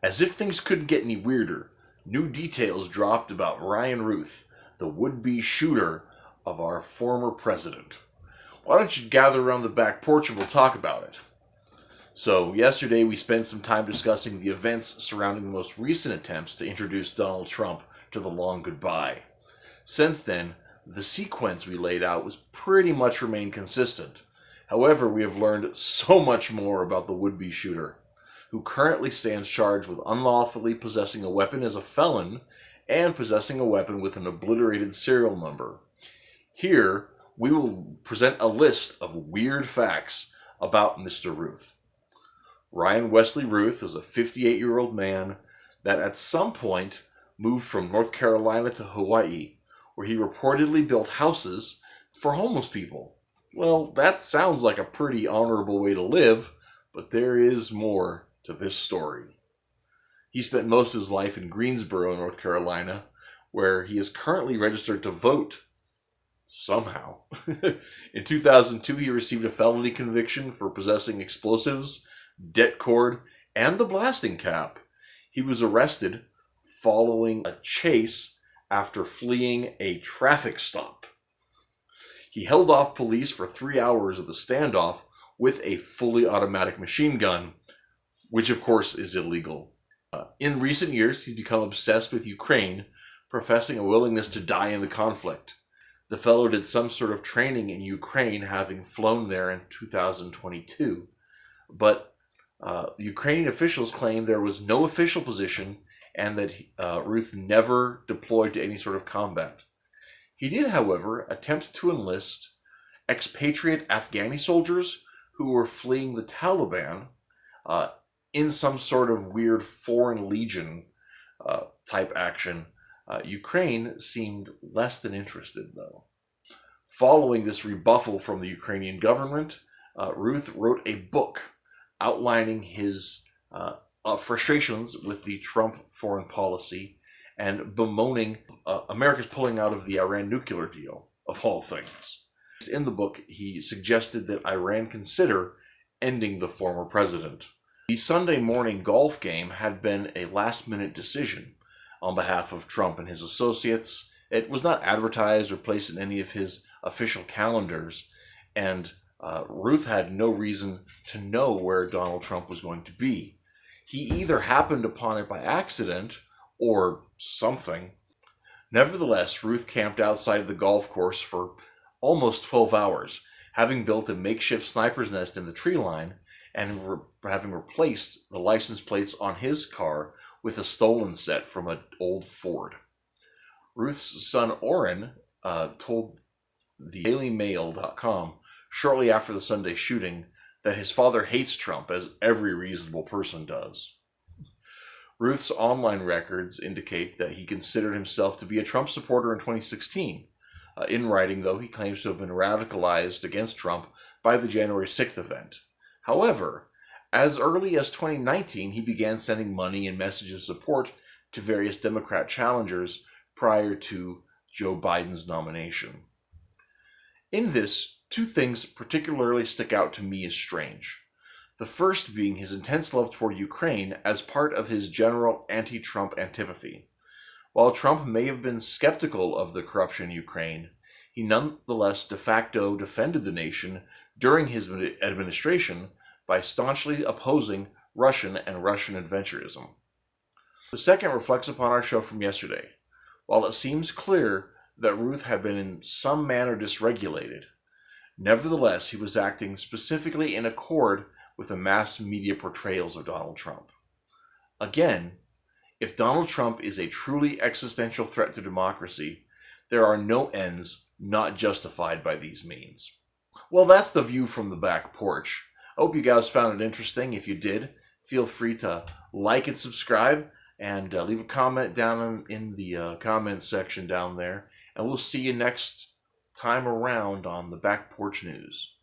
As if things couldn't get any weirder, new details dropped about Ryan Ruth, the would-be shooter of our former president. Why don't you gather around the back porch and we'll talk about it? So, yesterday we spent some time discussing the events surrounding the most recent attempts to introduce Donald Trump to the long goodbye. Since then, the sequence we laid out was pretty much remained consistent. However, we have learned so much more about the would-be shooter, who currently stands charged with unlawfully possessing a weapon as a felon and possessing a weapon with an obliterated serial number. Here, we will present a list of weird facts about Mr. Ruth. Ryan Wesley Ruth is a 58-year-old man that at some point moved from North Carolina to Hawaii, where he reportedly built houses for homeless people. Well, that sounds like a pretty honorable way to live, but there is more to this story. He spent most of his life in Greensboro, North Carolina, where he is currently registered to vote. Somehow. In 2002, he received a felony conviction for possessing explosives, det cord, and the blasting cap. He was arrested following a chase after fleeing a traffic stop. He held off police for 3 hours of the standoff with a fully automatic machine gun, which of course is illegal. In recent years, he's become obsessed with Ukraine, professing a willingness to die in the conflict. The fellow did some sort of training in Ukraine, having flown there in 2022. But Ukrainian officials claim there was no official position and that Ruth never deployed to any sort of combat. He did, however, attempt to enlist expatriate Afghani soldiers who were fleeing the Taliban in some sort of weird foreign legion type action. Ukraine seemed less than interested, though. Following this rebuffal from the Ukrainian government, Ruth wrote a book outlining his frustrations with the Trump foreign policy and bemoaning America's pulling out of the Iran nuclear deal, of all things. In the book, he suggested that Iran consider ending the former president. The Sunday morning golf game had been a last-minute decision on behalf of Trump and his associates. It was not advertised or placed in any of his official calendars, and Ruth had no reason to know where Donald Trump was going to be. He either happened upon it by accident or something. Nevertheless, Ruth camped outside of the golf course for almost 12 hours, having built a makeshift sniper's nest in the tree line and having replaced the license plates on his car with a stolen set from an old Ford. Ruth's son Orrin told the DailyMail.com shortly after the Sunday shooting that his father hates Trump, as every reasonable person does. Ruth's online records indicate that he considered himself to be a Trump supporter in 2016. In writing, though, he claims to have been radicalized against Trump by the January 6th event. However, as early as 2019, he began sending money and messages of support to various Democrat challengers prior to Joe Biden's nomination. In this, two things particularly stick out to me as strange. The first being his intense love toward Ukraine as part of his general anti-Trump antipathy. While Trump may have been skeptical of the corruption in Ukraine, he nonetheless de facto defended the nation during his administration by staunchly opposing Russian and Russian adventurism. The second reflects upon our show from yesterday. While it seems clear that Ruth had been in some manner dysregulated, nevertheless he was acting specifically in accord with the mass media portrayals of Donald Trump. Again, if Donald Trump is a truly existential threat to democracy, there are no ends not justified by these means. Well, that's the view from the back porch. I hope you guys found it interesting. If you did, feel free to like and subscribe and leave a comment down in the comments section down there. And we'll see you next time around on the Back Porch News.